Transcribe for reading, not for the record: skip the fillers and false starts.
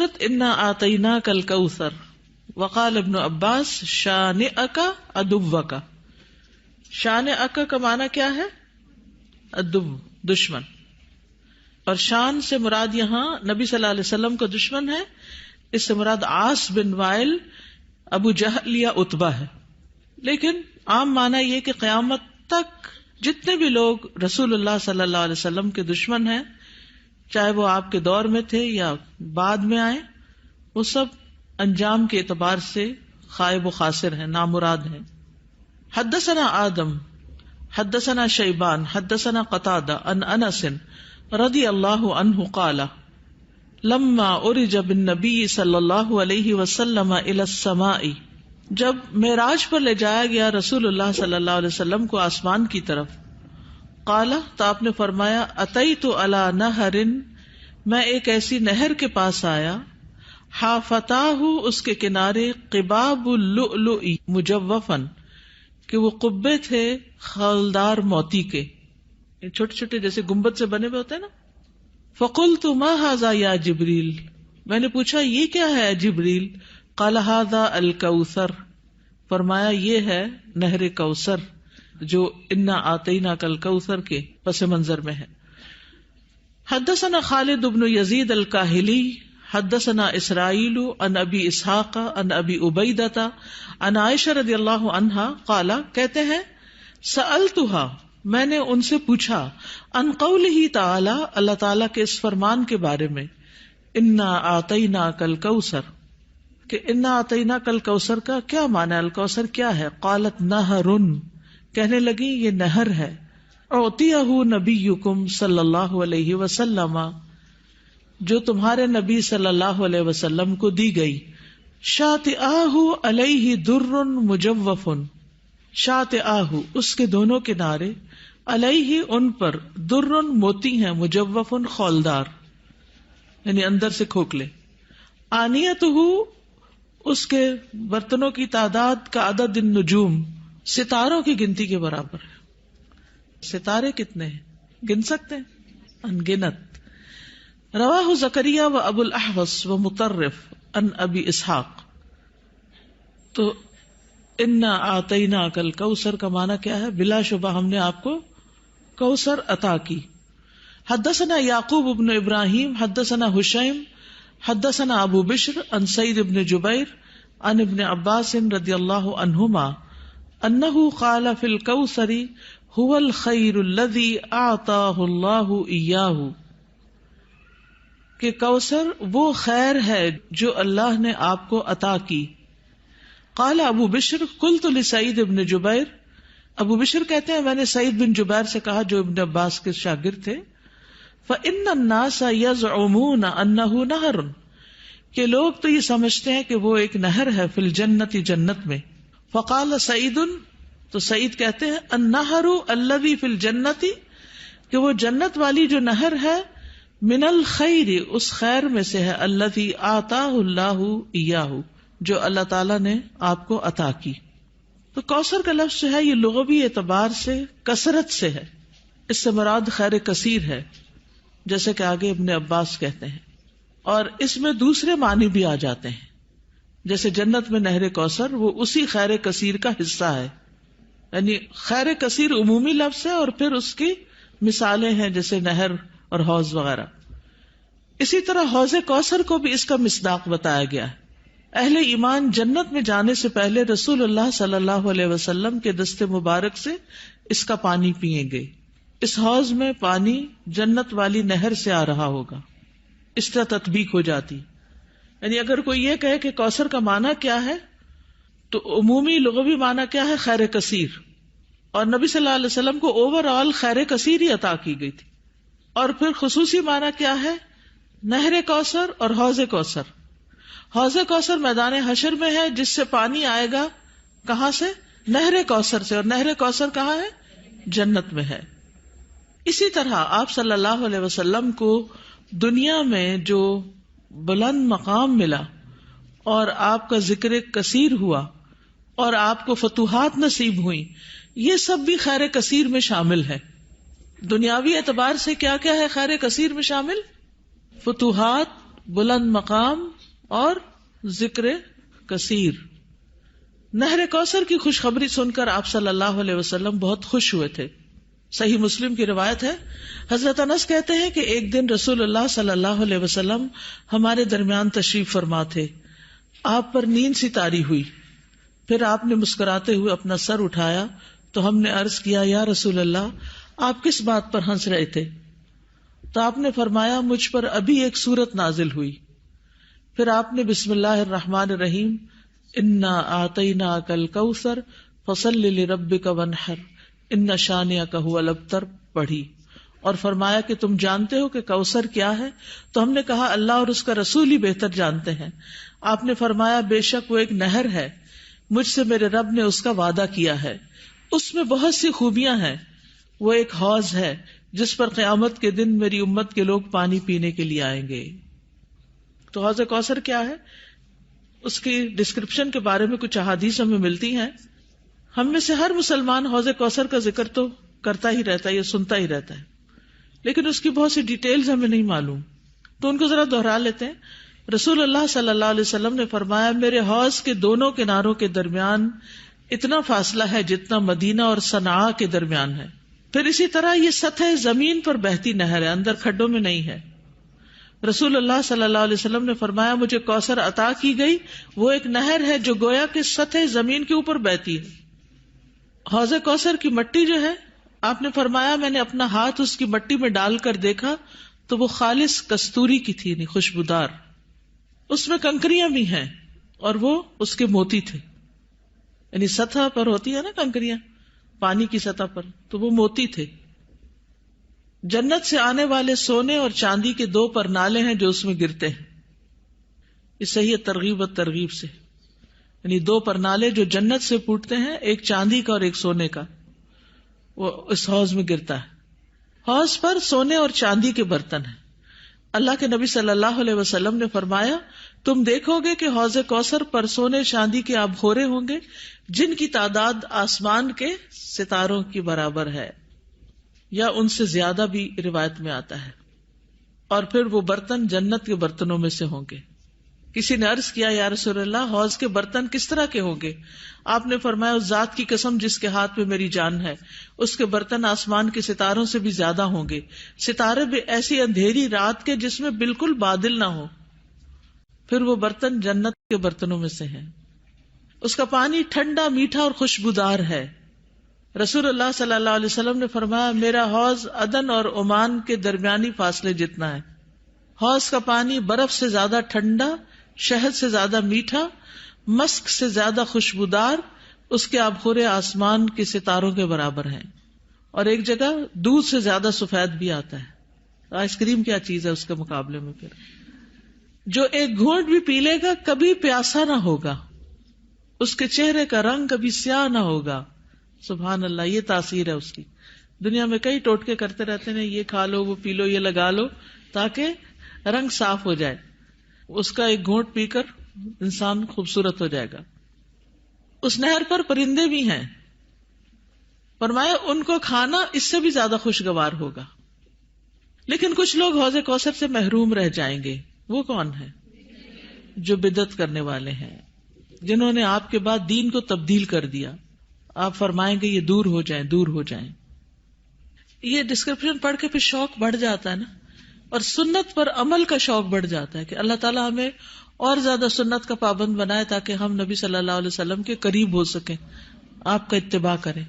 سورۃ انا آتیناک الکوثر وقال ابن عباس شانئک عدوک. شانئک کا معنی کیا ہے؟ عدو، دشمن. اور شان سے مراد یہاں نبی صلی اللہ علیہ وسلم کا دشمن ہے. اس سے مراد عاص بن وائل، ابو جہل یا عتبہ ہے. لیکن عام معنی یہ کہ قیامت تک جتنے بھی لوگ رسول اللہ صلی اللہ علیہ وسلم کے دشمن ہیں، چاہے وہ آپ کے دور میں تھے یا بعد میں آئے، وہ سب انجام کے اعتبار سے خائب و خاسر ہیں، نامراد ہیں. حدثنا آدم حدثنا شیبان حدثنا قتادہ عن انس رضی اللہ عنہ قال لما عرج بالنبی صلی اللہ علیہ وسلم الی السماء، جب معراج پر لے جایا گیا رسول اللہ صلی اللہ علیہ وسلم کو آسمان کی طرف، قال تو آپ نے فرمایا اتیت علی نہر، میں ایک ایسی نہر کے پاس آیا، حافتاہ اس کے کنارے قباب اللؤلؤ مجوفا، کہ وہ قبے تھے خالدار موتی کے، چھوٹے چھوٹے جیسے گنبد سے بنے ہوئے ہوتے ہیں نا. فقلت ما ھذا یا جبریل، میں نے پوچھا یہ کیا ہے جبریل؟ قال ھذا الکوثر، فرمایا یہ ہے نہر کوثر جو انا آتیناک الکوثر کے پس منظر میں ہے. حدثنا خالد بن یزید الکاہلی حدثنا اسرائیل عن ابی اسحاق عن ابی عبیدہ عن عائشہ رضی اللہ عنہا قال، کہتے ہیں سألتها، میں نے ان سے پوچھا، عن قولہ تعالی، اللہ تعالیٰ کے اس فرمان کے بارے میں، انا آتیناک الکوثر، کہ انا آتیناک الکوثر کا کیا معنی ہے، الکوثر کیا ہے؟ قالت نہر، کہنے لگی یہ نہر ہے، اعطیہ نبیکم صلی اللہ علیہ وسلم، جو تمہارے نبی صلی اللہ علیہ وسلم کو دی گئی، شاطئاہ علیہ در مجوف، شاطئاہ اس کے دونوں کنارے، علیہ ان پر، در موتی ہیں، مجوف خولدار یعنی اندر سے کھوکھلے، آنیتہ اس کے برتنوں کی تعداد کا عدد النجوم، ستاروں کی گنتی کے برابر ہے. ستارے کتنے ہیں گن سکتے ہیں؟ انگنت. رواہ زکریا و ابو الاحوص و مطرف عن ابی اسحاق. تو انا آتیناک الکوثر کا معنی کیا ہے؟ بلا شبہ ہم نے آپ کو کوثر عطا کی. حدثنا یعقوب بن ابراہیم حدثنا حشیم حدثنا ابو بشر عن سعید بن جبیر عن ابن عباس رضی اللہ عنہما انہ قال فی الکوثر هو الخیر الذی اعطاہ اللہ ایاہ، کہ کوثر وہ خیر ہے جو اللہ نے آپ کو عطا کی. قال ابو بشر قلت لسعید بن جبیر، ابو بشر کہتے ہیں میں نے سعید بن جبیر سے کہا جو ابن عباس کے شاگرد تھے، فإن الناس يزعمون انه نہر، کہ لوگ تو یہ سمجھتے ہیں کہ وہ ایک نہر ہے، فی الجنت جنت میں. فقال سعید، تو سعید کہتے ہیں النہر الذی فی الجنت، کہ وہ جنت والی جو نہر ہے، من الخیر اس خیر میں سے ہے، الذی آتاہ اللہ ایاہ جو اللہ تعالیٰ نے آپ کو عطا کی. تو کوثر کا لفظ جو ہے یہ لغوی اعتبار سے کثرت سے ہے، اس سے مراد خیر کثیر ہے، جیسے کہ آگے ابن عباس کہتے ہیں. اور اس میں دوسرے معنی بھی آ جاتے ہیں، جیسے جنت میں نہر کوثر وہ اسی خیر کثیر کا حصہ ہے، یعنی خیر کثیر عمومی لفظ ہے اور پھر اس کی مثالیں ہیں جیسے نہر اور حوض وغیرہ. اسی طرح حوض کوثر کو بھی اس کا مصداق بتایا گیا ہے. اہل ایمان جنت میں جانے سے پہلے رسول اللہ صلی اللہ علیہ وسلم کے دست مبارک سے اس کا پانی پیئیں گے. اس حوض میں پانی جنت والی نہر سے آ رہا ہوگا، اس طرح تطبیق ہو جاتی. یعنی اگر کوئی یہ کہے کہ کوثر کا معنی کیا ہے، تو عمومی لغوی معنی کیا ہے؟ خیر کثیر. اور نبی صلی اللہ علیہ وسلم کو اوور آل خیر کثیر ہی عطا کی گئی تھی. اور پھر خصوصی معنی کیا ہے؟ نہر کوثر اور حوض کوثر. حوض کوثر میدان حشر میں ہے، جس سے پانی آئے گا کہاں سے؟ نہر کوثر سے. اور نہر کوثر کہاں ہے؟ جنت میں ہے. اسی طرح آپ صلی اللہ علیہ وسلم کو دنیا میں جو بلند مقام ملا اور آپ کا ذکر کثیر ہوا اور آپ کو فتوحات نصیب ہوئی، یہ سب بھی خیر کثیر میں شامل ہے. دنیاوی اعتبار سے کیا کیا ہے خیر کثیر میں شامل؟ فتوحات، بلند مقام، اور ذکر کثیر. نہر کوثر کی خوشخبری سن کر آپ صلی اللہ علیہ وسلم بہت خوش ہوئے تھے. صحیح مسلم کی روایت ہے, حضرت انس کہتے ہیں کہ ایک دن رسول اللہ صلی اللہ علیہ وسلم ہمارے درمیان تشریف فرما تھے. آپ پر نیند سی طاری ہوئی, پھر آپ نے مسکراتے ہوئے اپنا سر اٹھایا تو ہم نے عرض کیا, یا رسول اللہ, آپ کس بات پر ہنس رہے تھے؟ تو آپ نے فرمایا, مجھ پر ابھی ایک سورت نازل ہوئی. پھر آپ نے بسم اللہ الرحمن الرحیم انا اعطیناک الکوثر فصل لربک وانحر ان شانئک ھو الابتر پڑھی, اور فرمایا کہ تم جانتے ہو کہ کوثر کیا ہے؟ تو ہم نے کہا, اللہ اور اس کا رسول ہی بہتر جانتے ہیں. آپ نے فرمایا, بے شک وہ ایک نہر ہے, مجھ سے میرے رب نے اس کا وعدہ کیا ہے, اس میں بہت سی خوبیاں ہیں. وہ ایک حوض ہے جس پر قیامت کے دن میری امت کے لوگ پانی پینے کے لیے آئیں گے. تو حوض کوثر کیا ہے, اس کی ڈسکرپشن کے بارے میں کچھ احادیث ہمیں ملتی ہیں. ہم میں سے ہر مسلمان حوض کوثر کا ذکر تو کرتا ہی رہتا ہے, یہ سنتا ہی رہتا ہے, لیکن اس کی بہت سی ڈیٹیلز ہمیں نہیں معلوم, تو ان کو ذرا دوہرا لیتے ہیں. رسول اللہ صلی اللہ علیہ وسلم نے فرمایا, میرے حوض کے دونوں کناروں کے درمیان اتنا فاصلہ ہے جتنا مدینہ اور صنعاء کے درمیان ہے. پھر اسی طرح یہ سطح زمین پر بہتی نہر ہے, اندر کھڈوں میں نہیں ہے. رسول اللہ صلی اللہ علیہ وسلم نے فرمایا, مجھے کوثر عطا کی گئی, وہ ایک نہر ہے جو گویا کہ سطح زمین کے اوپر بہتی ہے. حوض کوثر کی مٹی جو ہے, آپ نے فرمایا, میں نے اپنا ہاتھ اس کی مٹی میں ڈال کر دیکھا تو وہ خالص کستوری کی تھی, نہیں خوشبودار. اس میں کنکریاں بھی ہیں اور وہ اس کے موتی تھے, یعنی سطح پر ہوتی ہے نا کنکریاں پانی کی سطح پر, تو وہ موتی تھے. جنت سے آنے والے سونے اور چاندی کے 2 پرنالے ہیں جو اس میں گرتے ہیں. اس صحیح ترغیب و ترغیب سے, یعنی 2 پرنالے جو جنت سے پھوٹتے ہیں, ایک چاندی کا اور ایک سونے کا, وہ اس حوض میں گرتا ہے. حوض پر سونے اور چاندی کے برتن ہیں. اللہ کے نبی صلی اللہ علیہ وسلم نے فرمایا, تم دیکھو گے کہ حوض کوثر پر سونے چاندی کے آبخورے ہوں گے جن کی تعداد آسمان کے ستاروں کی برابر ہے, یا ان سے زیادہ بھی روایت میں آتا ہے. اور پھر وہ برتن جنت کے برتنوں میں سے ہوں گے. کسی نے عرض کیا, یا رسول اللہ, حوض کے برتن کس طرح کے ہوں گے؟ آپ نے فرمایا, اس ذات کی قسم جس کے ہاتھ میں میری جان ہے, اس کے برتن آسمان کے ستاروں سے بھی زیادہ ہوں گے, ستارے بھی ایسی اندھیری رات کے جس میں بالکل بادل نہ ہو. پھر وہ برتن جنت کے برتنوں میں سے ہیں. اس کا پانی ٹھنڈا, میٹھا اور خوشبودار ہے. رسول اللہ صلی اللہ علیہ وسلم نے فرمایا, میرا حوض عدن اور عمان کے درمیانی فاصلے جتنا ہے. حوض کا پانی برف سے زیادہ ٹھنڈا, شہد سے زیادہ میٹھا, مسک سے زیادہ خوشبودار, اس کے آبخورے آسمان کے ستاروں کے برابر ہیں. اور ایک جگہ دودھ سے زیادہ سفید بھی آتا ہے. آئس کریم کیا چیز ہے اس کے مقابلے میں. پھر جو ایک گھونٹ بھی پی لے گا کبھی پیاسا نہ ہوگا, اس کے چہرے کا رنگ کبھی سیاہ نہ ہوگا. سبحان اللہ, یہ تاثیر ہے اس کی. دنیا میں کئی ٹوٹکے کرتے رہتے ہیں, یہ کھا لو, وہ پی لو, یہ لگا لو تاکہ رنگ صاف ہو جائے. اس کا ایک گھونٹ پی کر انسان خوبصورت ہو جائے گا. اس نہر پر پرندے بھی ہیں, فرمایا ان کو کھانا اس سے بھی زیادہ خوشگوار ہوگا. لیکن کچھ لوگ حوض کوثر سے محروم رہ جائیں گے. وہ کون ہے؟ جو بدعت کرنے والے ہیں, جنہوں نے آپ کے بعد دین کو تبدیل کر دیا. آپ فرمائیں گے یہ دور ہو جائیں, دور ہو جائیں. یہ ڈسکرپشن پڑھ کے پھر شوق بڑھ جاتا ہے نا, اور سنت پر عمل کا شوق بڑھ جاتا ہے کہ اللہ تعالیٰ ہمیں اور زیادہ سنت کا پابند بنائے تاکہ ہم نبی صلی اللہ علیہ وسلم کے قریب ہو سکیں, آپ کا اتباع کریں.